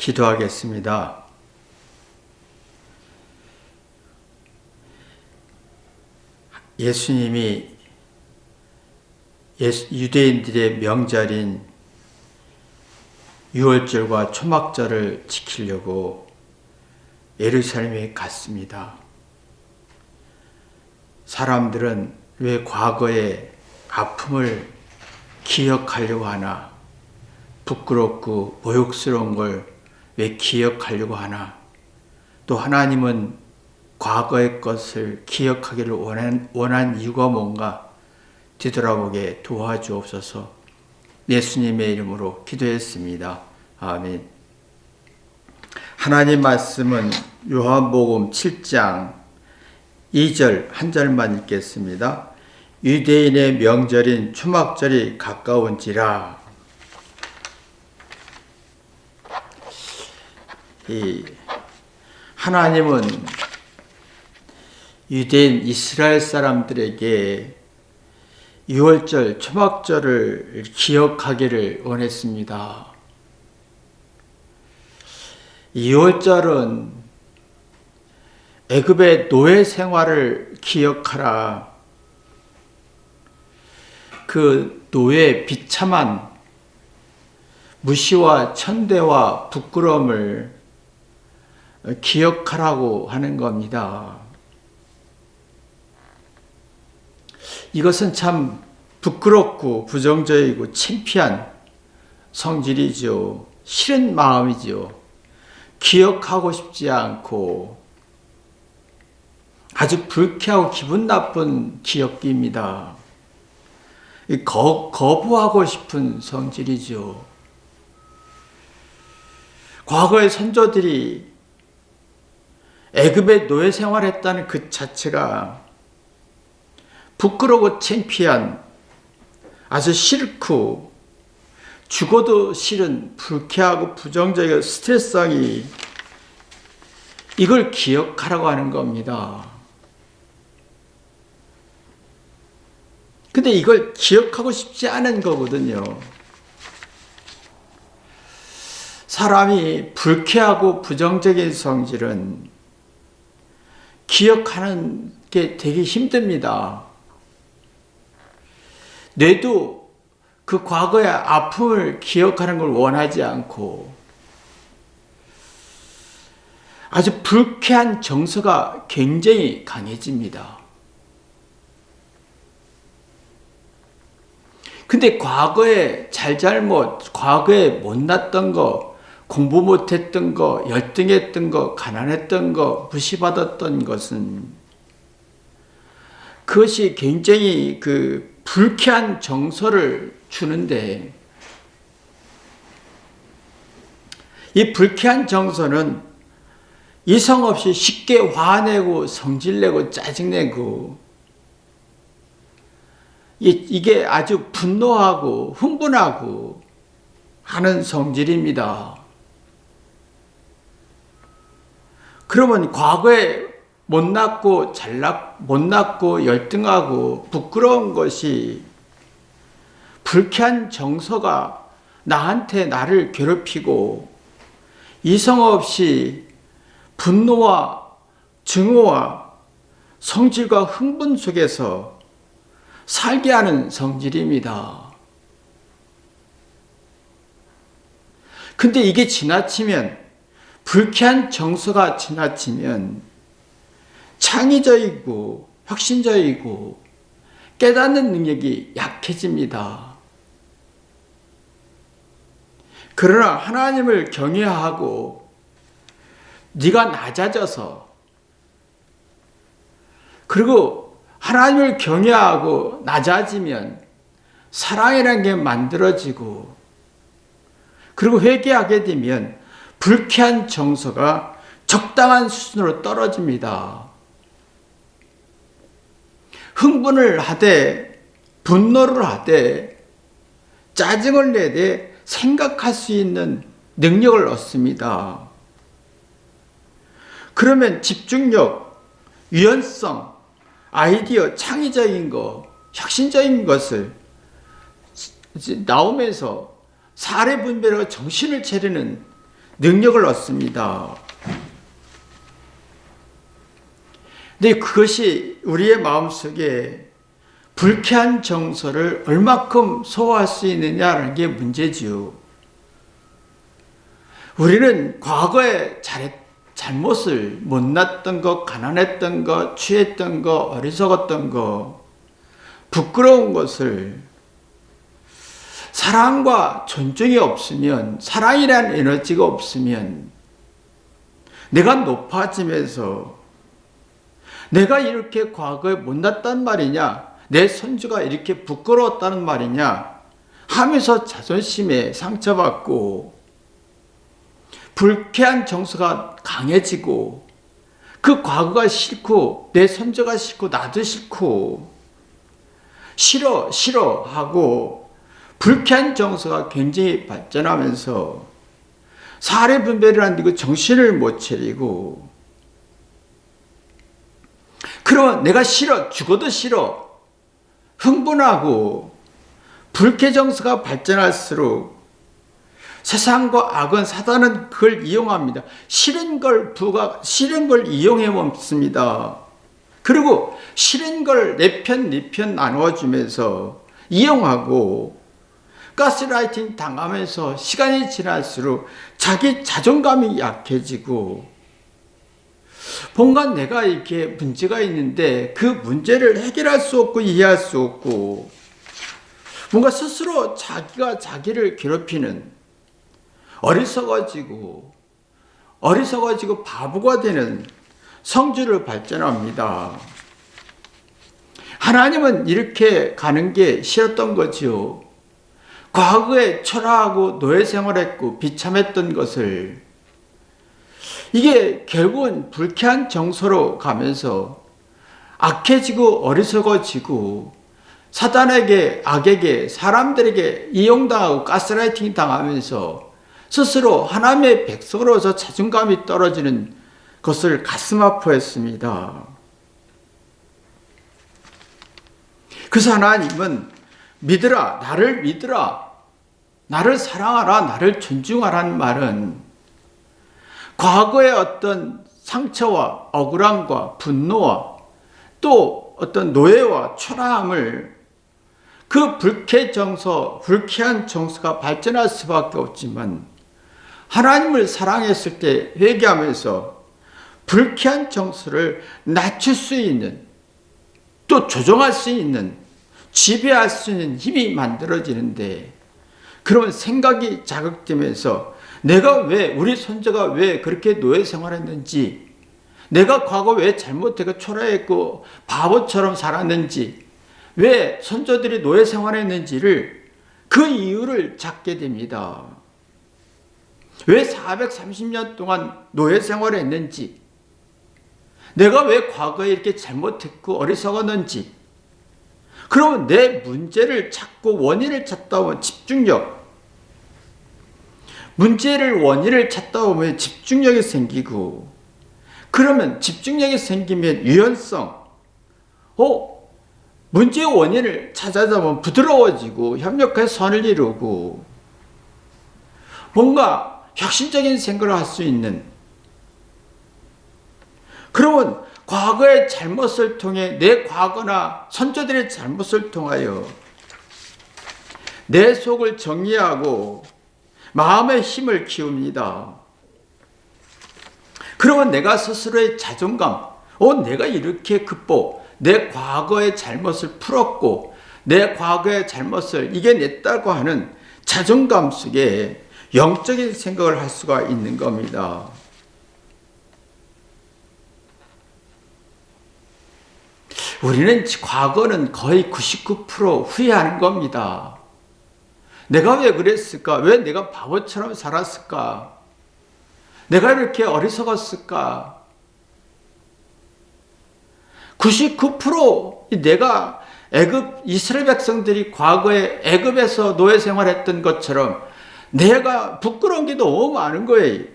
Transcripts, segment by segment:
기도하겠습니다. 예수님이 유대인들의 명절인 유월절과 초막절을 지키려고 예루살렘에 갔습니다. 사람들은 왜 과거의 아픔을 기억하려고 하나? 부끄럽고 모욕스러운 걸 왜 기억하려고 하나? 또 하나님은 과거의 것을 기억하기를 원한 이유가 뭔가 뒤돌아보게 도와주옵소서. 예수님의 이름으로 기도했습니다. 아멘. 하나님 말씀은 요한복음 7장 2절 한 절만 읽겠습니다. 유대인의 명절인 초막절이 가까운지라. 하나님은 유대인 이스라엘 사람들에게 유월절 초막절을 기억하기를 원했습니다. 유월절은 애굽의 노예 생활을 기억하라. 그 노예의 비참한 무시와 천대와 부끄러움을 기억하라고 하는 겁니다. 이것은 참 부끄럽고 부정적이고 창피한 성질이죠. 싫은 마음이죠. 기억하고 싶지 않고 아주 불쾌하고 기분 나쁜 기억입니다. 거부하고 싶은 성질이죠. 과거의 선조들이 애굽의 노예 생활했다는 그 자체가 부끄러워 창피한, 아주 싫고 죽어도 싫은 불쾌하고 부정적인 스트레스성이 이걸 기억하라고 하는 겁니다. 근데 이걸 기억하고 싶지 않은 거거든요. 사람이 불쾌하고 부정적인 성질은 기억하는 게 되게 힘듭니다. 뇌도 그 과거의 아픔을 기억하는 걸 원하지 않고 아주 불쾌한 정서가 굉장히 강해집니다. 근데 과거에 잘잘못, 과거에 못났던 거, 공부 못했던 거, 열등했던 거, 가난했던 거, 무시받았던 것은 그것이 굉장히 그 불쾌한 정서를 주는데, 이 불쾌한 정서는 이성 없이 쉽게 화내고 성질내고 짜증내고 이게 아주 분노하고 흥분하고 하는 성질입니다. 그러면 과거에 못났고 못났고 열등하고 부끄러운 것이 불쾌한 정서가 나한테 나를 괴롭히고 이성 없이 분노와 증오와 성질과 흥분 속에서 살게 하는 성질입니다. 근데 이게 지나치면, 불쾌한 정서가 지나치면 창의적이고 혁신적이고 깨닫는 능력이 약해집니다. 그러나 하나님을 경외하고 네가 낮아져서, 그리고 하나님을 경외하고 낮아지면 사랑이라는 게 만들어지고, 그리고 회개하게 되면 불쾌한 정서가 적당한 수준으로 떨어집니다. 흥분을 하되, 분노를 하되, 짜증을 내되 생각할 수 있는 능력을 얻습니다. 그러면 집중력, 유연성, 아이디어, 창의적인 거, 혁신적인 것을 나오면서 사례 분별하고 정신을 차리는 능력을 얻습니다. 근데 그것이 우리의 마음속에 불쾌한 정서를 얼마큼 소화할 수 있느냐는 게 문제지요. 우리는 과거에 잘못을, 못났던 것, 가난했던 것, 취했던 것, 어리석었던 것, 부끄러운 것을 사랑과 존중이 없으면, 사랑이라는 에너지가 없으면 내가 높아지면서 내가 이렇게 과거에 못났단 말이냐, 내 손주가 이렇게 부끄러웠다는 말이냐 하면서 자존심에 상처받고 불쾌한 정서가 강해지고 그 과거가 싫고 내 손주가 싫고 나도 싫고 싫어 하고 불쾌한 정서가 굉장히 발전하면서 사례 분별이라는 거 정신을 못 차리고 그러면 내가 싫어, 죽어도 싫어 흥분하고 불쾌 정서가 발전할수록 세상과 악은 사단은 그걸 이용합니다. 싫은 걸 이용해 먹습니다. 그리고 싫은 걸 내 편 나누어주면서 이용하고 가스라이팅 당하면서 시간이 지날수록 자기 자존감이 약해지고 뭔가 내가 이렇게 문제가 있는데 그 문제를 해결할 수 없고 이해할 수 없고 뭔가 스스로 자기가 자기를 괴롭히는 어리석어지고 바보가 되는 성질을 발전합니다. 하나님은 이렇게 가는 게 싫었던 거지요. 과거에 초라하고 노예 생활했고 비참했던 것을 이게 결국은 불쾌한 정서로 가면서 악해지고 어리석어지고 사단에게, 악에게, 사람들에게 이용당하고 가스라이팅 당하면서 스스로 하나님의 백성으로서 자존감이 떨어지는 것을 가슴 아파했습니다. 그래서 하나님은 믿으라, 나를 사랑하라, 나를 존중하라는 말은 과거의 어떤 상처와 억울함과 분노와 또 어떤 노예와 초라함을 그 불쾌한 정서가 발전할 수밖에 없지만 하나님을 사랑했을 때 회개하면서 불쾌한 정서를 낮출 수 있는 또 조정할 수 있는 지배할 수 있는 힘이 만들어지는데 그러면 생각이 자극되면서 우리 손자가 왜 그렇게 노예 생활했는지 내가 과거 왜 잘못했고 초라했고 바보처럼 살았는지 왜 손자들이 노예 생활했는지를 그 이유를 찾게 됩니다. 왜 430년 동안 노예 생활을 했는지 내가 왜 과거에 이렇게 잘못했고 어리석었는지 그러면 내 문제를 찾고 원인을 찾다 보면 원인을 찾다 보면 집중력이 생기고 그러면 집중력이 생기면 유연성 문제의 원인을 찾아다 보면 부드러워지고 협력해서 선을 이루고 뭔가 혁신적인 생각을 할 수 있는 그러면 과거의 잘못을 통해 내 과거나 선조들의 잘못을 통하여 내 속을 정리하고 마음의 힘을 키웁니다. 그러면 내가 스스로의 자존감, 내가 이렇게 내 과거의 잘못을 풀었고 내 과거의 잘못을 이겨냈다고 하는 자존감 속에 영적인 생각을 할 수가 있는 겁니다. 우리는 과거는 거의 99% 후회하는 겁니다. 내가 왜 그랬을까? 왜 내가 바보처럼 살았을까? 내가 이렇게 어리석었을까? 99% 내가 이스라엘 백성들이 과거에 애굽에서 노예 생활했던 것처럼 내가 부끄러운 게 너무 많은 거예요.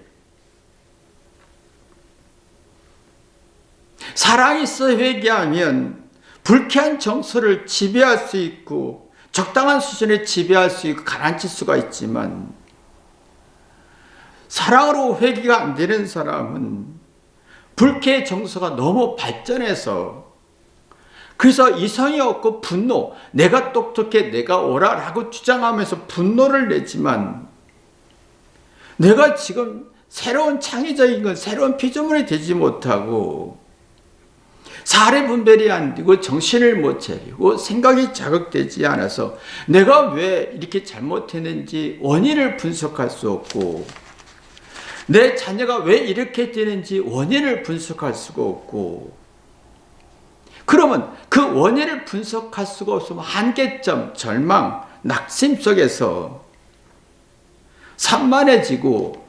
사랑이 있어 회개하면 불쾌한 정서를 지배할 수 있고 적당한 수준에 지배할 수 있고 가라앉힐 수가 있지만 사랑으로 회개가 안 되는 사람은 불쾌의 정서가 너무 발전해서, 그래서 이성이 없고 분노, 내가 똑똑해, 내가 옳아라고 주장하면서 분노를 내지만, 내가 지금 새로운 창의적인 건 새로운 피조물이 되지 못하고, 사례 분별이 안 되고 정신을 못 차리고 생각이 자극되지 않아서 내가 왜 이렇게 잘못했는지 원인을 분석할 수 없고, 내 자녀가 왜 이렇게 되는지 원인을 분석할 수가 없고, 그러면 그 원인을 분석할 수가 없으면 한계점, 절망, 낙심 속에서 산만해지고,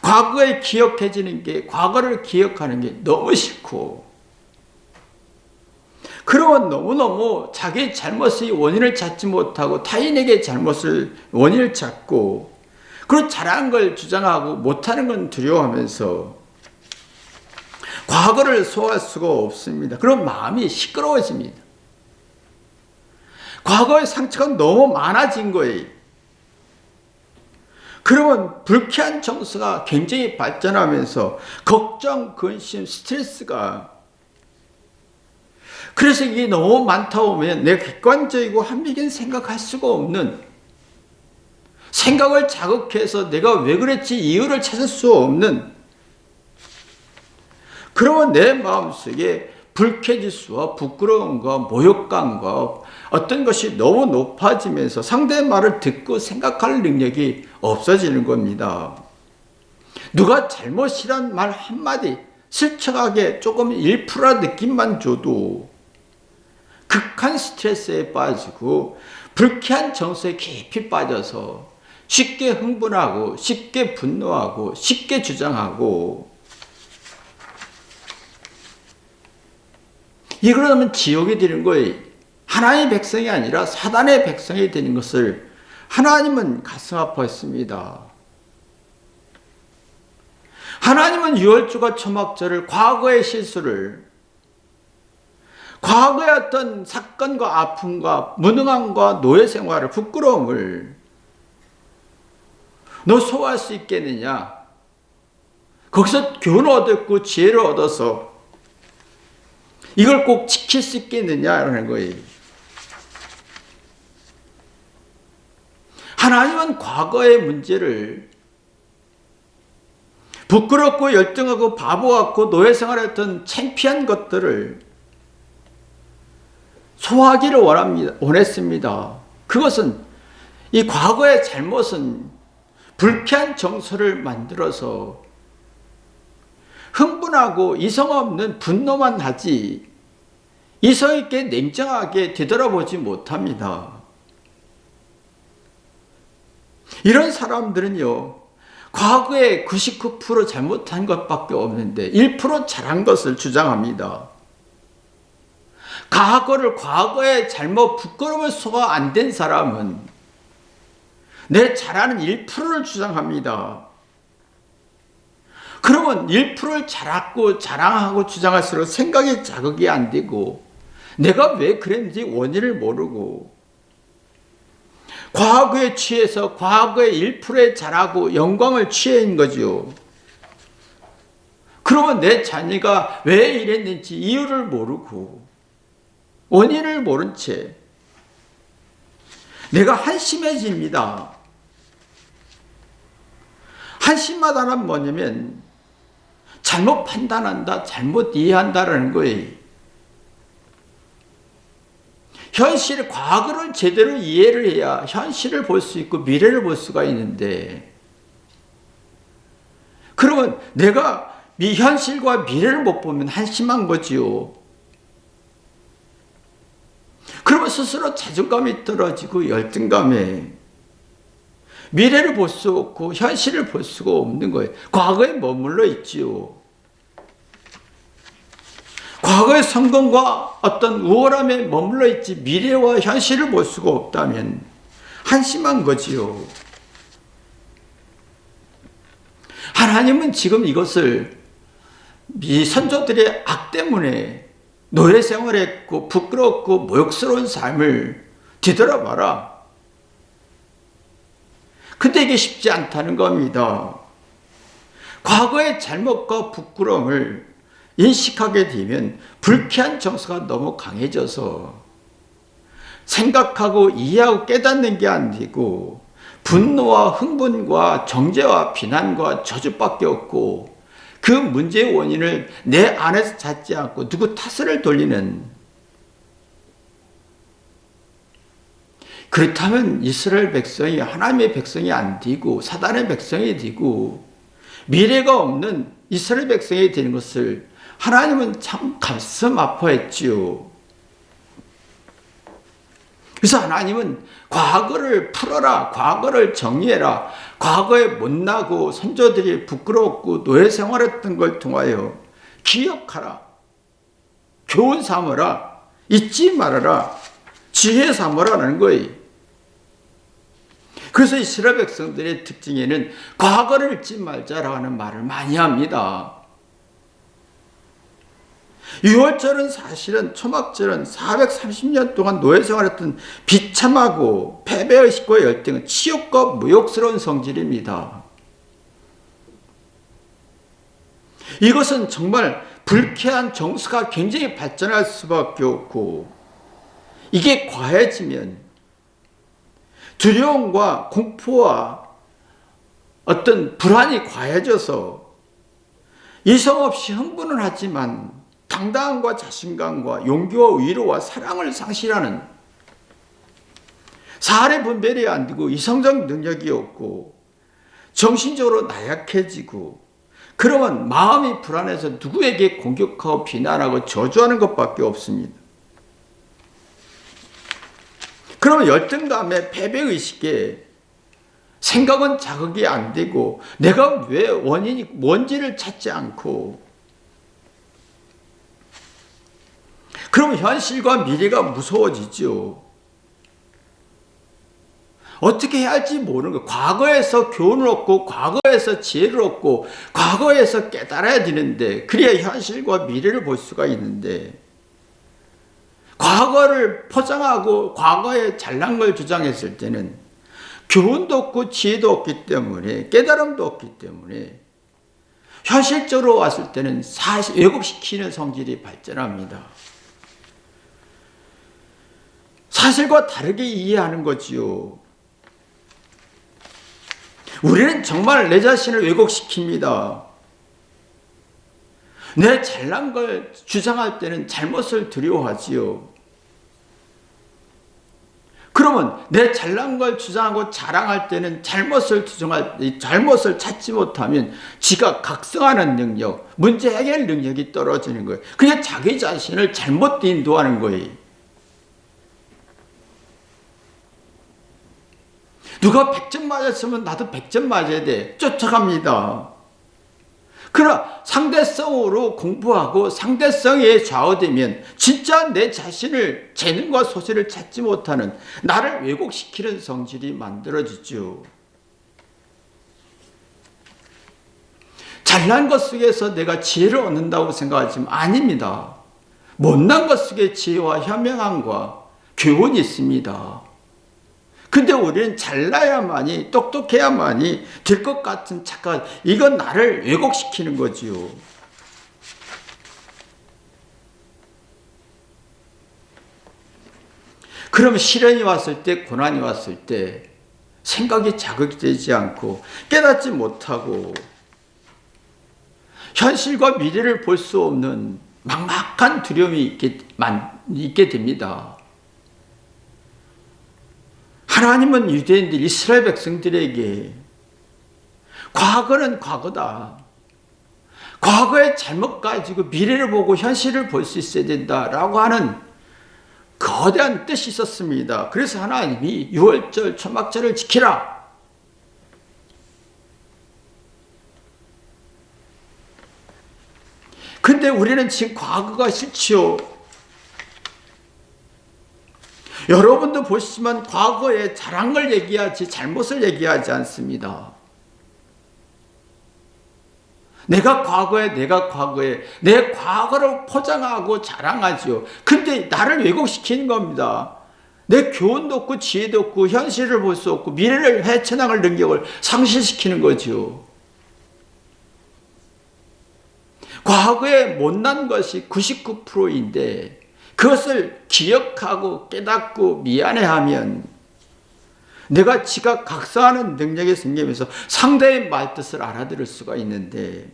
과거에 기억해지는 게, 과거를 기억하는 게 너무 싫고, 그러면 너무너무 자기 잘못의 원인을 찾지 못하고 타인에게 원인을 찾고, 그리고 잘한 걸 주장하고 못하는 건 두려워하면서 과거를 소화할 수가 없습니다. 그럼 마음이 시끄러워집니다. 과거의 상처가 너무 많아진 거예요. 그러면 불쾌한 정서가 굉장히 발전하면서 걱정, 근심, 스트레스가, 그래서 이게 너무 많다 보면 내가 객관적이고 합리적인 생각할 수가 없는, 생각을 자극해서 내가 왜 그랬지 이유를 찾을 수 없는, 그러면 내 마음속에 불쾌지수와 부끄러움과 모욕감과 어떤 것이 너무 높아지면서 상대의 말을 듣고 생각할 능력이 없어지는 겁니다. 누가 잘못이란 말 한마디 슬쩍하게 조금 1% 느낌만 줘도 극한 스트레스에 빠지고 불쾌한 정서에 깊이 빠져서 쉽게 흥분하고 쉽게 분노하고 쉽게 주장하고, 이러면 지옥이 되는 거예요. 하나님의 백성이 아니라 사단의 백성이 되는 것을 하나님은 가슴 아파했습니다. 하나님은 유월절과 초막절을, 과거의 실수를, 과거의 어떤 사건과 아픔과 무능함과 노예 생활을, 부끄러움을 너 소화할 수 있겠느냐? 거기서 교훈을 얻었고 지혜를 얻어서 이걸 꼭 지킬 수 있겠느냐라는 거예요. 하나님은 과거의 문제를, 부끄럽고 열등하고 바보 같고 노예 생활했던 창피한 것들을 소화하기를 원했습니다. 그것은, 이 과거의 잘못은 불쾌한 정서를 만들어서 흥분하고 이성 없는 분노만 하지 이성 있게 냉정하게 되돌아보지 못합니다. 이런 사람들은요, 과거에 99% 잘못한 것밖에 없는데 1% 잘한 것을 주장합니다. 과거의 잘못, 부끄러움을 소화 안 된 사람은 내 잘하는 1%를 주장합니다. 그러면 1%를 잘하고 자랑하고 주장할수록 생각이 자극이 안 되고, 내가 왜 그랬는지 원인을 모르고, 과거에 취해서 과거의 1%에 잘하고 영광을 취해인 거죠. 그러면 내 자녀가 왜 이랬는지 이유를 모르고 원인을 모른 채 내가 한심해집니다. 한심하다는 뭐냐면 잘못 판단한다, 잘못 이해한다라는 거예요. 현실, 과거를 제대로 이해를 해야 현실을 볼 수 있고 미래를 볼 수가 있는데, 그러면 내가 현실과 미래를 못 보면 한심한 거지요. 그러면 스스로 자존감이 떨어지고 열등감에 미래를 볼 수 없고 현실을 볼 수가 없는 거예요. 과거에 머물러 있지요. 과거의 성공과 어떤 우월함에 머물러 있지 미래와 현실을 볼 수가 없다면 한심한 거지요. 하나님은 지금 이것을 이 선조들의 악 때문에 노예 생활했고 부끄럽고 모욕스러운 삶을 뒤돌아봐라. 근데 이게 쉽지 않다는 겁니다. 과거의 잘못과 부끄러움을 인식하게 되면 불쾌한 정서가 너무 강해져서 생각하고 이해하고 깨닫는 게 안 되고 분노와 흥분과 정죄와 비난과 저주밖에 없고 그 문제의 원인을 내 안에서 찾지 않고 누구 탓을 돌리는, 그렇다면 이스라엘 백성이 하나님의 백성이 안 되고 사단의 백성이 되고 미래가 없는 이스라엘 백성이 되는 것을 하나님은 참 가슴 아파했지요. 그래서 하나님은 과거를 풀어라, 과거를 정리해라, 과거에 못나고 선조들이 부끄럽고 노예 생활했던 걸 통하여 기억하라, 교훈 삼으라, 잊지 말아라, 지혜 삼으라는 거예요. 그래서 이스라엘 백성들의 특징에는 과거를 잊지 말자라고 하는 말을 많이 합니다. 유월절은 사실은 초막절은 430년 동안 노예 생활했던 비참하고 패배의식과 열등은 치욕과 모욕스러운 성질입니다. 이것은 정말 불쾌한 정서가 굉장히 발전할 수밖에 없고, 이게 과해지면 두려움과 공포와 어떤 불안이 과해져서 이성 없이 흥분은 하지만 당당함과 자신감과 용기와 위로와 사랑을 상실하는, 사활의 분별이 안 되고 이성적 능력이 없고 정신적으로 나약해지고, 그러면 마음이 불안해서 누구에게 공격하고 비난하고 저주하는 것밖에 없습니다. 그러면 열등감에 패배의식에 생각은 자극이 안 되고 내가 왜 원인이 뭔지를 찾지 않고, 그러면 현실과 미래가 무서워지죠. 어떻게 해야 할지 모르는 거예요. 과거에서 교훈을 얻고 과거에서 지혜를 얻고 과거에서 깨달아야 되는데, 그래야 현실과 미래를 볼 수가 있는데, 과거를 포장하고 과거에 잘난 걸 주장했을 때는 교훈도 없고 지혜도 없기 때문에, 깨달음도 없기 때문에 현실적으로 왔을 때는 사실 왜곡시키는 성질이 발전합니다. 사실과 다르게 이해하는 거지요. 우리는 정말 내 자신을 왜곡시킵니다. 내 잘난 걸 주장할 때는 잘못을 두려워하지요. 그러면 내 잘난 걸 주장하고 자랑할 때는 잘못을 찾지 못하면 지가 각성하는 능력, 문제 해결 능력이 떨어지는 거예요. 그냥 자기 자신을 잘못 인도하는 거예요. 누가 100점 맞았으면 나도 100점 맞아야 돼. 쫓아갑니다. 그러나 상대성으로 공부하고 상대성에 좌우되면 진짜 내 자신을, 재능과 소질을 찾지 못하는, 나를 왜곡시키는 성질이 만들어지죠. 잘난 것 속에서 내가 지혜를 얻는다고 생각하지만 아닙니다. 못난 것 속에 지혜와 현명함과 교훈이 있습니다. 근데 우리는 잘나야만이, 똑똑해야만이 될 것 같은 착각, 이건 나를 왜곡시키는 거지요. 그럼 시련이 왔을 때, 고난이 왔을 때 생각이 자극이 되지 않고 깨닫지 못하고 현실과 미래를 볼 수 없는 막막한 두려움이 있게 됩니다. 하나님은 유대인들, 이스라엘 백성들에게 과거는 과거다, 과거의 잘못 가지고 미래를 보고 현실을 볼 수 있어야 된다라고 하는 거대한 뜻이 있었습니다. 그래서 하나님이 유월절, 초막절을 지키라. 근데 우리는 지금 과거가 싫지요. 여러분도 보시지만 과거에 잘한 걸 얘기하지 잘못을 얘기하지 않습니다. 내가 과거에 내 과거를 포장하고 자랑하죠. 근데 나를 왜곡시키는 겁니다. 내 교훈도 없고 지혜도 없고 현실을 볼 수 없고 미래를 헤쳐나갈 능력을 상실시키는 거죠. 과거에 못난 것이 99%인데 그것을 기억하고 깨닫고 미안해하면 내가 지각각성하는 능력이 생기면서 상대의 말뜻을 알아들을 수가 있는데,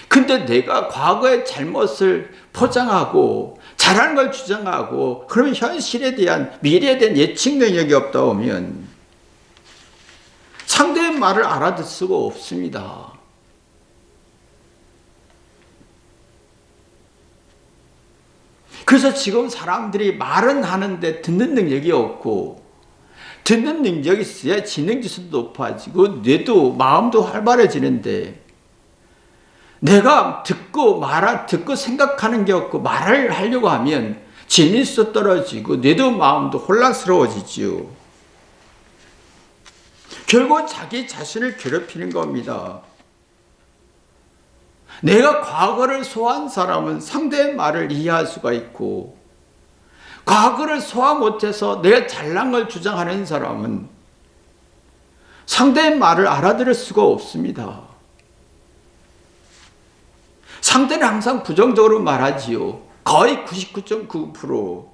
근데 내가 과거의 잘못을 포장하고 잘하는 걸 주장하고 그러면 현실에 대한 미래에 대한 예측 능력이 없다 보면 상대의 말을 알아들 수가 없습니다. 그래서 지금 사람들이 말은 하는데 듣는 능력이 없고, 듣는 능력이 있어야 지능지수도 높아지고 뇌도 마음도 활발해지는데, 내가 듣고 생각하는 게 없고 말을 하려고 하면 지능지수도 떨어지고 뇌도 마음도 혼란스러워지지요. 결국 자기 자신을 괴롭히는 겁니다. 내가 과거를 소화한 사람은 상대의 말을 이해할 수가 있고, 과거를 소화 못해서 내가 잘난 걸 주장하는 사람은 상대의 말을 알아들을 수가 없습니다. 상대는 항상 부정적으로 말하지요. 거의 99.9%.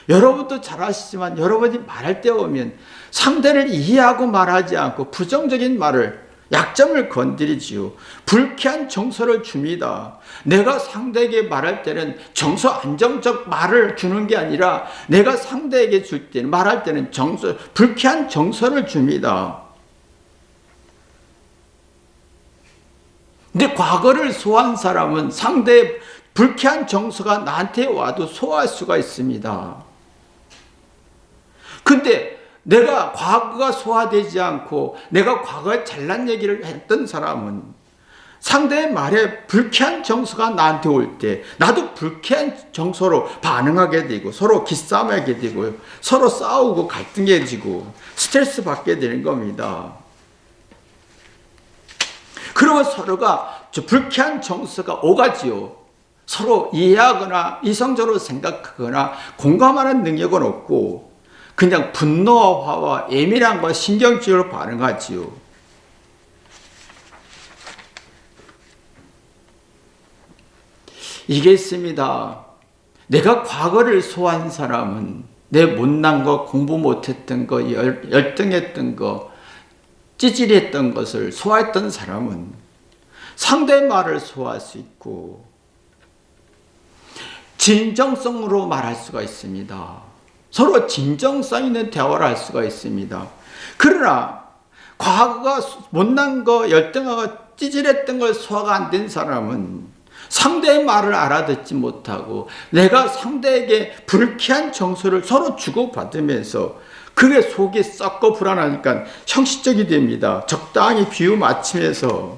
여러분도 잘 아시지만 여러분이 말할 때 오면 상대를 이해하고 말하지 않고 부정적인 말을, 약점을 건드리지요. 불쾌한 정서를 줍니다. 내가 상대에게 말할 때는 정서 안정적 말을 주는 게 아니라 내가 상대에게 줄 때는, 말할 때는 불쾌한 정서를 줍니다. 근데 과거를 소화한 사람은 상대의 불쾌한 정서가 나한테 와도 소화할 수가 있습니다. 근데 내가 과거가 소화되지 않고 내가 과거에 잘난 얘기를 했던 사람은 상대의 말에 불쾌한 정서가 나한테 올 때 나도 불쾌한 정서로 반응하게 되고 서로 기싸움하게 되고 서로 싸우고 갈등해지고 스트레스 받게 되는 겁니다. 그러면 서로가 불쾌한 정서가 오가지요. 서로 이해하거나 이성적으로 생각하거나 공감하는 능력은 없고 그냥 분노와 화와 예민함과 신경질로 반응하지요. 이게 있습니다. 내가 과거를 소화한 사람은 내 못난 거, 공부 못했던 거, 열등했던 거, 찌질했던 것을 소화했던 사람은 상대의 말을 소화할 수 있고 진정성으로 말할 수가 있습니다. 서로 진정성 있는 대화를 할 수가 있습니다. 그러나 과거가 못난 거, 열등하고 찌질했던 걸 소화가 안 된 사람은 상대의 말을 알아듣지 못하고 내가 상대에게 불쾌한 정서를 서로 주고받으면서 그게 속이 썩고 불안하니까 형식적이 됩니다. 적당히 비유 맞추면서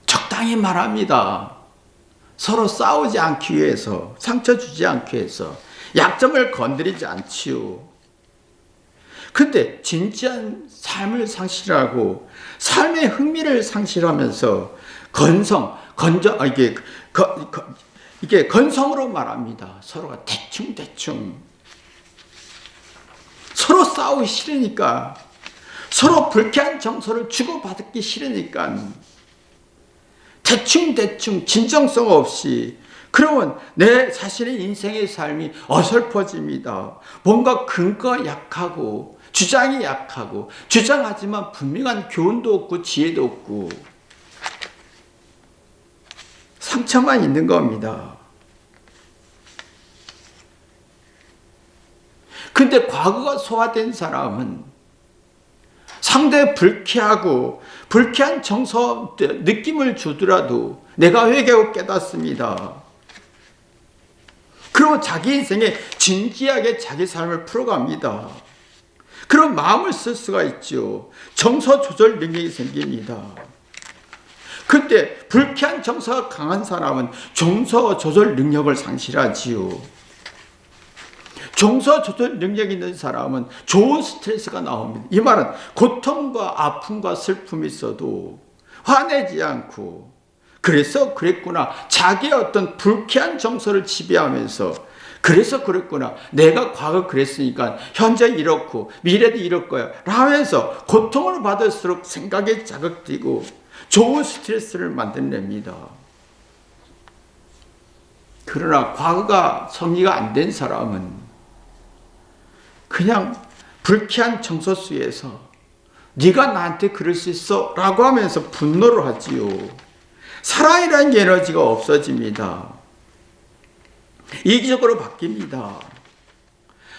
적당히 말합니다. 서로 싸우지 않기 위해서, 상처 주지 않기 위해서, 약점을 건드리지 않지요. 근데 진지한 삶을 상실하고 삶의 흥미를 상실하면서 이게 건성으로 말합니다. 서로가 대충 서로 싸우기 싫으니까, 서로 불쾌한 정서를 주고받기 싫으니까 대충 진정성 없이, 그러면 내 자신의 인생의 삶이 어설퍼집니다. 뭔가 근거가 약하고 주장이 약하고 주장하지만 분명한 교훈도 없고 지혜도 없고 상처만 있는 겁니다. 근데 과거가 소화된 사람은 상대 불쾌하고 불쾌한 정서 느낌을 주더라도 내가 회개하고 깨닫습니다. 그리고 자기 인생에 진지하게 자기 삶을 풀어갑니다. 그런 마음을 쓸 수가 있죠. 정서 조절 능력이 생깁니다. 그때 불쾌한 정서가 강한 사람은 정서 조절 능력을 상실하지요. 정서 조절 능력이 있는 사람은 좋은 스트레스가 나옵니다. 이 말은 고통과 아픔과 슬픔이 있어도 화내지 않고 그래서 그랬구나. 자기의 어떤 불쾌한 정서를 지배하면서 그래서 그랬구나. 내가 과거 그랬으니까 현재 이렇고 미래도 이럴 거야. 하면서 고통을 받을수록 생각에 자극되고 좋은 스트레스를 만들어냅니다. 그러나 과거가 정리가 안 된 사람은 그냥 불쾌한 정서 속에서 네가 나한테 그럴 수 있어 라고 하면서 분노를 하지요. 사랑이라는 에너지가 없어집니다. 이기적으로 바뀝니다.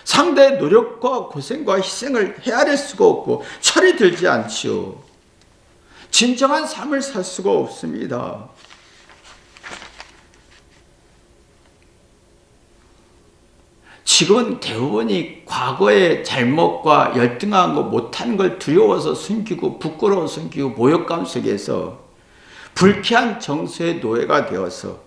상대의 노력과 고생과 희생을 헤아릴 수가 없고 철이 들지 않지요. 진정한 삶을 살 수가 없습니다. 지금은 대부분이 과거의 잘못과 열등한 거 못한 걸 두려워서 숨기고 부끄러워 숨기고 모욕감 속에서 불쾌한 정서의 노예가 되어서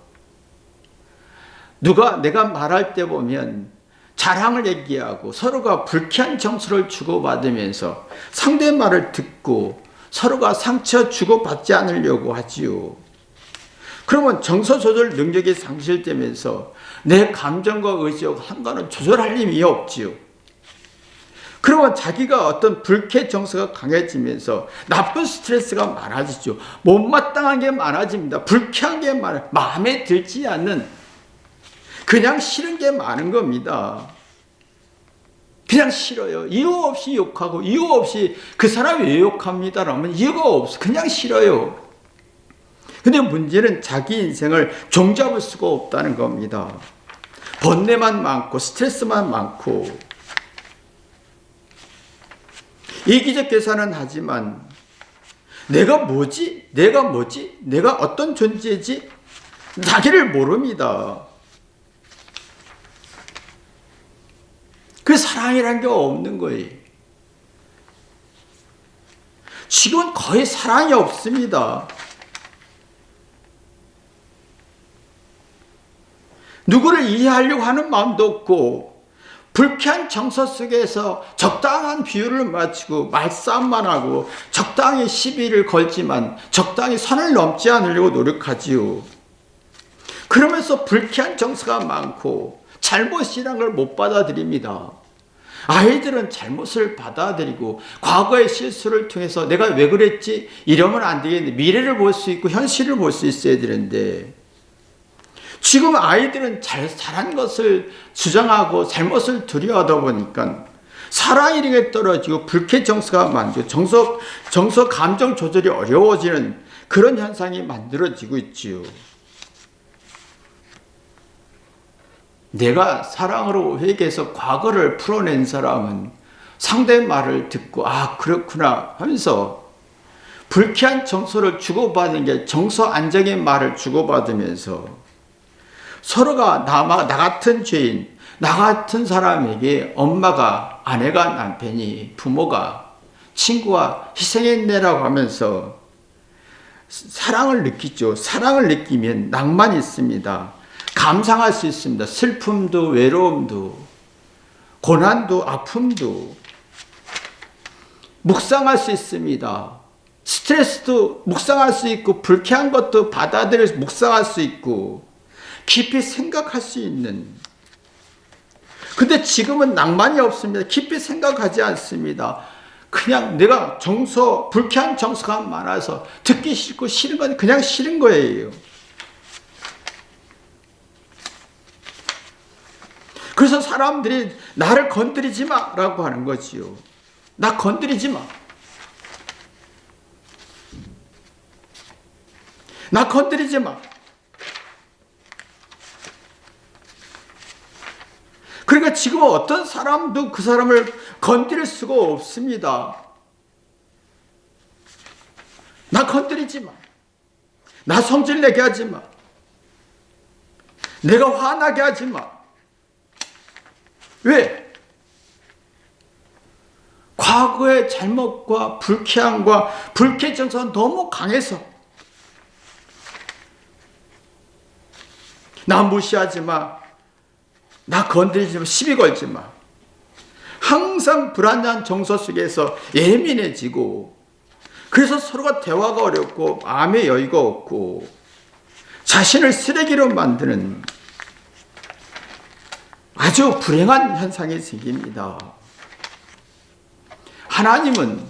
누가 내가 말할 때 보면 자랑을 얘기하고 서로가 불쾌한 정서를 주고받으면서 상대의 말을 듣고 서로가 상처 주고받지 않으려고 하지요. 그러면 정서 조절 능력이 상실되면서 내 감정과 의지와 상관은 조절할 힘이 없지요. 그러면 자기가 어떤 불쾌 정서가 강해지면서 나쁜 스트레스가 많아지죠. 못마땅한 게 많아집니다. 불쾌한 게 많아요. 마음에 들지 않는 그냥 싫은 게 많은 겁니다. 그냥 싫어요. 이유 없이 욕하고 이유 없이 그 사람이 왜 욕합니다 라면 이유가 없어. 그냥 싫어요. 근데 문제는 자기 인생을 종잡을 수가 없다는 겁니다. 번뇌만 많고 스트레스만 많고 이기적 계산은 하지만 내가 뭐지? 내가 뭐지? 내가 어떤 존재지? 자기를 모릅니다. 그 사랑이란 게 없는 거예요. 지금은 거의 사랑이 없습니다. 누구를 이해하려고 하는 마음도 없고 불쾌한 정서 속에서 적당한 비율을 맞추고 말싸움만 하고 적당히 시비를 걸지만 적당히 선을 넘지 않으려고 노력하지요. 그러면서 불쾌한 정서가 많고 잘못이란 걸 못 받아들입니다. 아이들은 잘못을 받아들이고 과거의 실수를 통해서 내가 왜 그랬지? 이러면 안 되겠는데 미래를 볼 수 있고 현실을 볼 수 있어야 되는데 지금 아이들은 잘한 것을 주장하고 잘못을 두려워하다 보니까 사랑이력이 떨어지고 불쾌 정서가 많고 정서 감정 조절이 어려워지는 그런 현상이 만들어지고 있지요. 내가 사랑으로 회개해서 과거를 풀어낸 사람은 상대의 말을 듣고 아 그렇구나 하면서 불쾌한 정서를 주고받는 게 정서 안정의 말을 주고받으면서 서로가 나 같은 죄인, 나 같은 사람에게 엄마가, 아내가, 남편이, 부모가, 친구가 희생했네라고 하면서 사랑을 느끼죠. 사랑을 느끼면 낭만이 있습니다. 감상할 수 있습니다. 슬픔도 외로움도 고난도 아픔도 묵상할 수 있습니다. 스트레스도 묵상할 수 있고 불쾌한 것도 받아들여서 묵상할 수 있고 깊이 생각할 수 있는. 근데 지금은 낭만이 없습니다. 깊이 생각하지 않습니다. 그냥 내가 불쾌한 정서가 많아서 듣기 싫고 싫은 건 그냥 싫은 거예요. 그래서 사람들이 나를 건드리지 마라고 하는 거지요. 나 건드리지 마. 나 건드리지 마. 그러니까 지금 어떤 사람도 그 사람을 건드릴 수가 없습니다. 나 건드리지 마. 나 성질내게 하지 마. 내가 화나게 하지 마. 왜? 과거의 잘못과 불쾌함과 불쾌 정서가 너무 강해서 나 무시하지 마. 나 건드리지 마. 시비 걸지 마. 항상 불안한 정서 속에서 예민해지고 그래서 서로가 대화가 어렵고 마음의 여유가 없고 자신을 쓰레기로 만드는 아주 불행한 현상이 생깁니다. 하나님은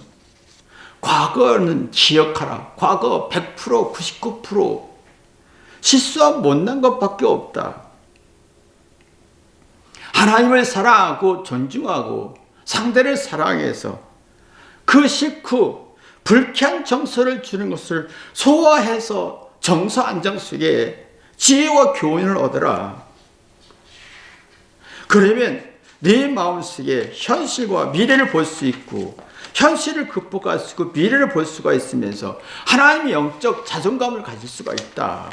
과거는 기억하라. 과거 100%, 99% 실수한 못난 것밖에 없다. 하나님을 사랑하고 존중하고 상대를 사랑해서 그 식후 불쾌한 정서를 주는 것을 소화해서 정서 안정 속에 지혜와 교훈을 얻어라. 그러면 네 마음속에 현실과 미래를 볼 수 있고 현실을 극복할 수 있고 미래를 볼 수가 있으면서 하나님의 영적 자존감을 가질 수가 있다.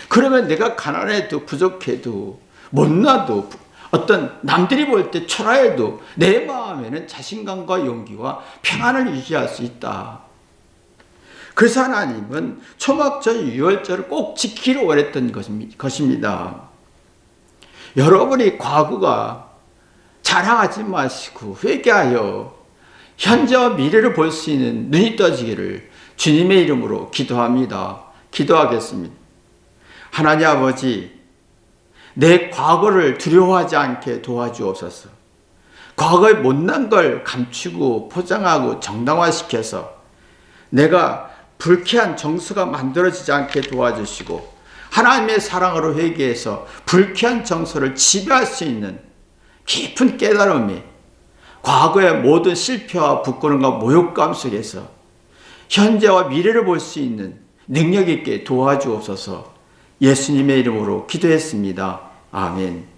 그러면 내가 가난해도 부족해도 못나도 어떤 남들이 볼 때 초라해도 내 마음에는 자신감과 용기와 평안을 유지할 수 있다. 그래서 하나님은 초막절 유월절을 꼭 지키기를 원했던 것입니다. 여러분이 과거가 자랑하지 마시고 회개하여 현재와 미래를 볼 수 있는 눈이 떠지기를 주님의 이름으로 기도합니다. 기도하겠습니다. 하나님 아버지, 내 과거를 두려워하지 않게 도와주옵소서. 과거의 못난 걸 감추고 포장하고 정당화시켜서 내가 불쾌한 정서가 만들어지지 않게 도와주시고 하나님의 사랑으로 회개해서 불쾌한 정서를 지배할 수 있는 깊은 깨달음이 과거의 모든 실패와 부끄러움과 모욕감 속에서 현재와 미래를 볼 수 있는 능력 있게 도와주옵소서. 예수님의 이름으로 기도했습니다. 아멘.